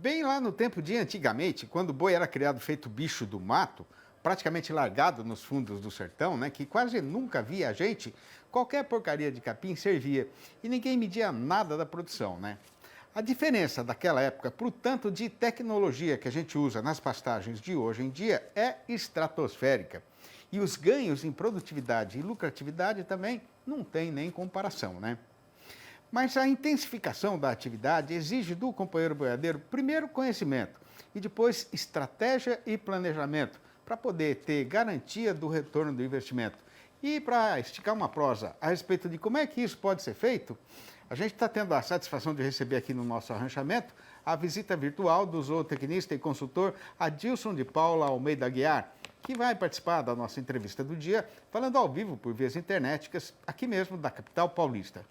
bem lá no tempo de antigamente, quando o boi era criado feito bicho do mato, praticamente largado nos fundos do sertão, né, que quase nunca via gente, qualquer porcaria de capim servia e ninguém media nada da produção, né? A diferença daquela época para o tanto de tecnologia que a gente usa nas pastagens de hoje em dia é estratosférica. E os ganhos em produtividade e lucratividade também não tem nem comparação, né? Mas a intensificação da atividade exige do companheiro boiadeiro primeiro conhecimento e depois estratégia e planejamento para poder ter garantia do retorno do investimento. E para esticar uma prosa a respeito de como é que isso pode ser feito, a gente está tendo a satisfação de receber aqui no nosso arranchamento a visita virtual do zootecnista e consultor Adilson de Paula Almeida Aguiar, que vai participar da nossa entrevista do dia, falando ao vivo por vias internéticas, aqui mesmo da capital paulista.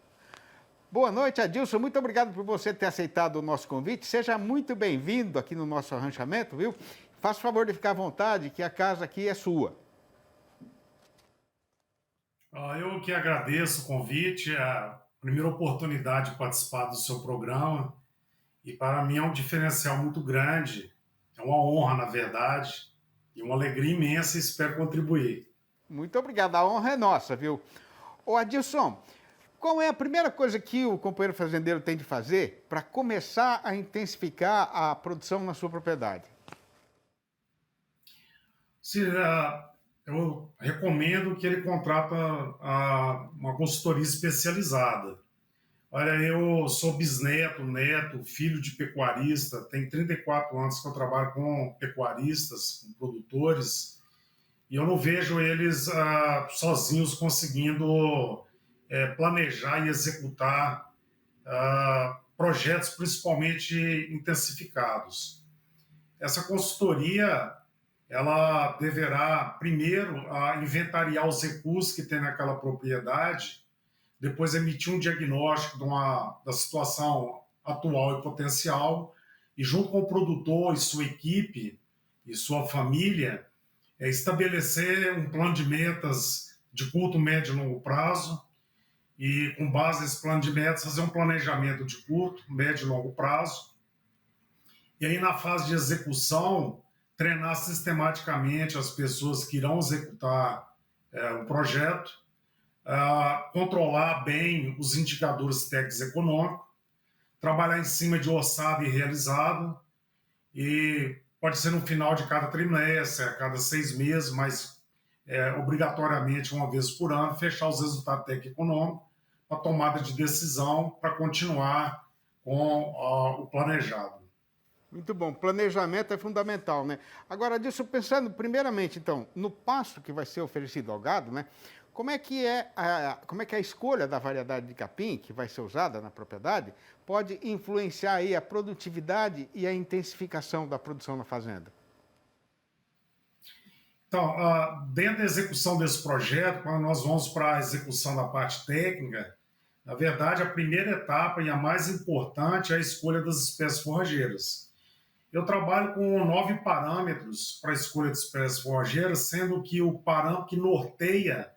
Boa noite, Adilson. Muito obrigado por você ter aceitado o nosso convite. Seja muito bem-vindo aqui no nosso arranchamento, viu? Faça o favor de ficar à vontade, que a casa aqui é sua. Eu que agradeço o convite, a primeira oportunidade de participar do seu programa. E para mim é um diferencial muito grande, é uma honra, na verdade, e uma alegria imensa e espero contribuir. Muito obrigado. A honra é nossa, viu? Ô, Adilson, qual é a primeira coisa que o companheiro fazendeiro tem de fazer para começar a intensificar a produção na sua propriedade? Eu recomendo que ele contrata uma consultoria especializada. Olha, eu sou bisneto, neto, filho de pecuarista, tem 34 anos que eu trabalho com pecuaristas, com produtores, e eu não vejo eles sozinhos conseguindo planejar e executar projetos principalmente intensificados. Essa consultoria, ela deverá primeiro inventariar os recursos que tem naquela propriedade, depois emitir um diagnóstico da situação atual e potencial, e junto com o produtor e sua equipe e sua família, estabelecer um plano de metas de curto, médio e longo prazo, e com base nesse plano de metas fazer um planejamento de curto, médio e longo prazo, e aí na fase de execução treinar sistematicamente as pessoas que irão executar o projeto, controlar bem os indicadores técnicos e econômicos, trabalhar em cima de orçado e realizado, e pode ser no final de cada trimestre, a cada 6 meses, mas obrigatoriamente uma vez por ano, fechar os resultados técnicos e econômicos para tomada de decisão para continuar com o planejado. Muito bom. Planejamento é fundamental, né? Agora, disso, pensando primeiramente, então, no pasto que vai ser oferecido ao gado, né? Como é que a escolha da variedade de capim que vai ser usada na propriedade pode influenciar aí a produtividade e a intensificação da produção na fazenda? Então, dentro da execução desse projeto, quando nós vamos para a execução da parte técnica, na verdade, a primeira etapa e a mais importante é a escolha das espécies forrageiras. Eu trabalho com 9 parâmetros para a escolha de espécies forrageiras, sendo que o parâmetro que norteia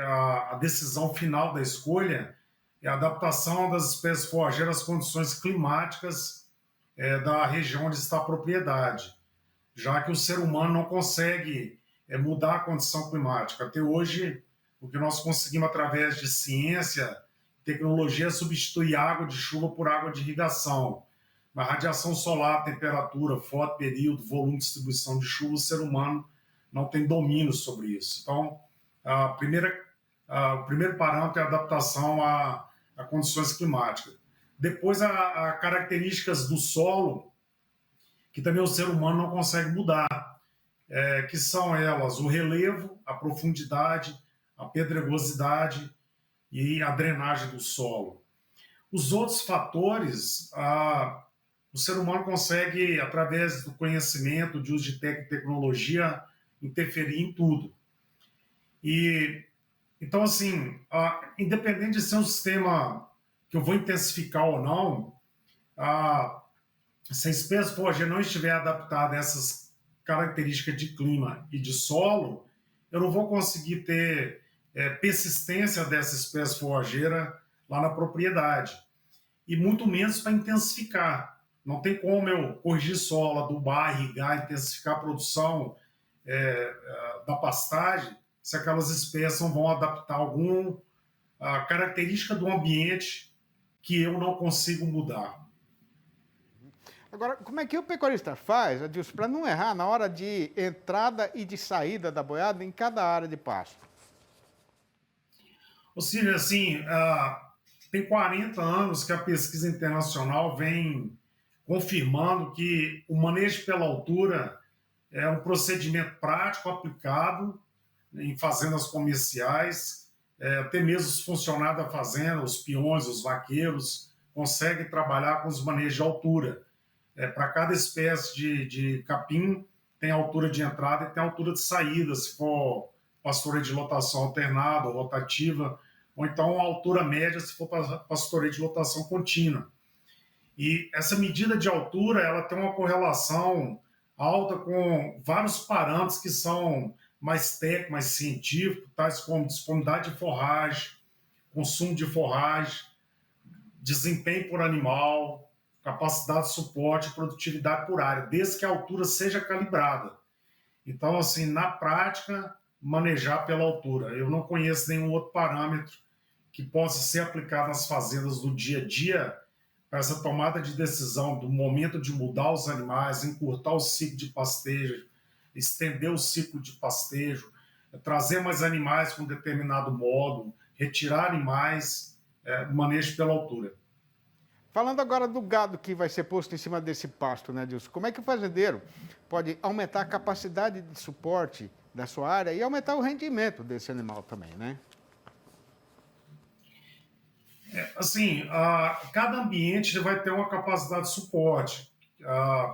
a decisão final da escolha é a adaptação das espécies forrageiras às condições climáticas da região onde está a propriedade, já que o ser humano não consegue mudar a condição climática. Até hoje, o que nós conseguimos através de ciência, tecnologia, é substituir água de chuva por água de irrigação. Na radiação solar, temperatura, foto, período, volume, distribuição de chuva, o ser humano não tem domínio sobre isso. Então, o primeiro parâmetro é a adaptação a condições climáticas. Depois, a características do solo, que também o ser humano não consegue mudar, que são elas o relevo, a profundidade, a pedregosidade e a drenagem do solo. Os outros fatores, o ser humano consegue, através do conhecimento, de uso de técnica e tecnologia, interferir em tudo. Então, assim, independente de ser um sistema que eu vou intensificar ou não, se a espécie forrageira não estiver adaptada a essas características de clima e de solo, eu não vou conseguir ter persistência dessa espécie forrageira lá na propriedade. E muito menos para intensificar. não tem como eu corrigir solo, adubar, irrigar, intensificar a produção da pastagem se aquelas espécies não vão adaptar alguma característica do ambiente que eu não consigo mudar. Agora, como é que o pecuarista faz, Adilson, para não errar na hora de entrada e de saída da boiada em cada área de pasto? Ou seja, assim, tem 40 anos que a pesquisa internacional vem confirmando que o manejo pela altura é um procedimento prático aplicado em fazendas comerciais, até mesmo os funcionários da fazenda, os peões, os vaqueiros, conseguem trabalhar com os manejos de altura. Para cada espécie de capim, tem altura de entrada e tem altura de saída, se for pastoreio de lotação alternada ou rotativa, ou então a altura média, se for pastoreio de lotação contínua. E essa medida de altura, ela tem uma correlação alta com vários parâmetros que são mais técnicos, mais científicos, tais como disponibilidade de forragem, consumo de forragem, desempenho por animal, capacidade de suporte, produtividade por área, desde que a altura seja calibrada. Então, assim, na prática, manejar pela altura. Eu não conheço nenhum outro parâmetro que possa ser aplicado nas fazendas do dia a dia para essa tomada de decisão do momento de mudar os animais, encurtar o ciclo de pastejo, estender o ciclo de pastejo, trazer mais animais com determinado modo, retirar animais, manejo pela altura. Falando agora do gado que vai ser posto em cima desse pasto, né, Adilson? Como é que o fazendeiro pode aumentar a capacidade de suporte da sua área e aumentar o rendimento desse animal também, né? Assim, cada ambiente vai ter uma capacidade de suporte,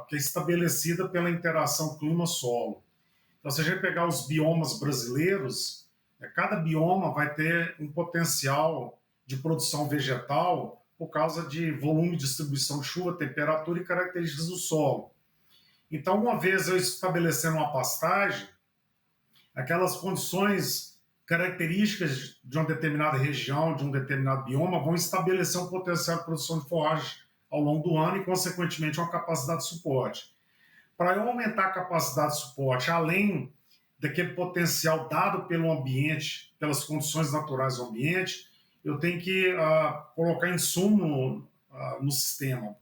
que é estabelecida pela interação clima-solo. Então, se a gente pegar os biomas brasileiros, cada bioma vai ter um potencial de produção vegetal por causa de volume de distribuição de chuva, temperatura e características do solo. Então, uma vez eu estabelecendo uma pastagem, aquelas condições características de uma determinada região, de um determinado bioma, vão estabelecer um potencial de produção de forragem ao longo do ano e, consequentemente, uma capacidade de suporte. Para eu aumentar a capacidade de suporte, além daquele potencial dado pelo ambiente, pelas condições naturais do ambiente, eu tenho que colocar insumo no sistema,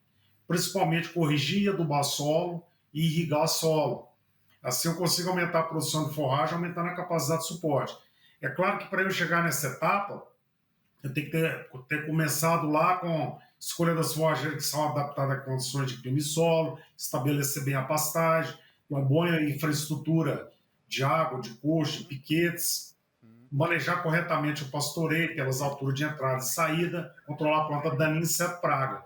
principalmente corrigir e adubar solo e irrigar solo. Assim eu consigo aumentar a produção de forragem, aumentando a capacidade de suporte. É claro que para eu chegar nessa etapa, eu tenho que ter começado lá com escolha das forrageiras que são adaptadas a condições de clima e solo, estabelecer bem a pastagem, uma boa infraestrutura de água, de coxo, de piquetes, manejar corretamente o pastoreio pelas alturas de entrada e saída, controlar a planta daninha e inseto praga.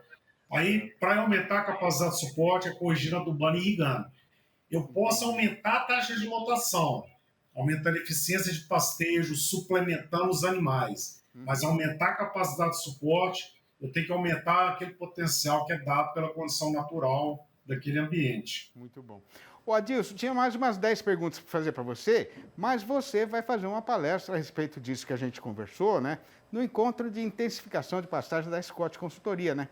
Aí, para aumentar a capacidade de suporte, é corrigindo, adubando e irrigando. Eu posso aumentar a taxa de lotação, aumentando a eficiência de pastejo, suplementando os animais. Mas aumentar a capacidade de suporte, eu tenho que aumentar aquele potencial que é dado pela condição natural daquele ambiente. Muito bom. Ô Adilson, tinha mais umas 10 perguntas para fazer para você, mas você vai fazer uma palestra a respeito disso que a gente conversou, né? No encontro de intensificação de pastagem da Scott Consultoria, né?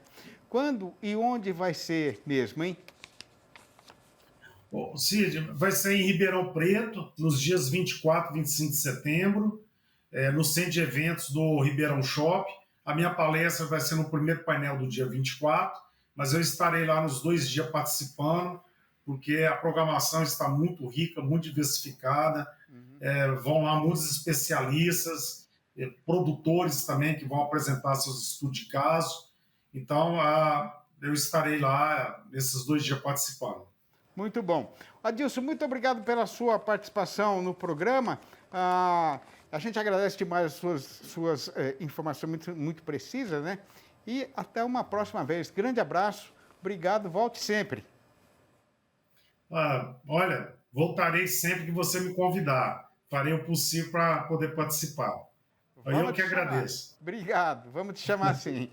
Quando e onde vai ser mesmo, hein? Cid, vai ser em Ribeirão Preto, nos dias 24 e 25 de setembro, no centro de eventos do Ribeirão Shop. A minha palestra vai ser no primeiro painel do dia 24, mas eu estarei lá nos 2 dias participando, porque a programação está muito rica, muito diversificada. Vão lá muitos especialistas, produtores também que vão apresentar seus estudos de caso. Então, eu estarei lá nesses 2 dias participando. Muito bom. Adilson, muito obrigado pela sua participação no programa. A gente agradece demais as suas informações muito precisas, né? E até uma próxima vez. Grande abraço, obrigado, volte sempre. Olha, voltarei sempre que você me convidar. Farei o possível para poder participar. Eu que agradeço. Obrigado, vamos te chamar assim.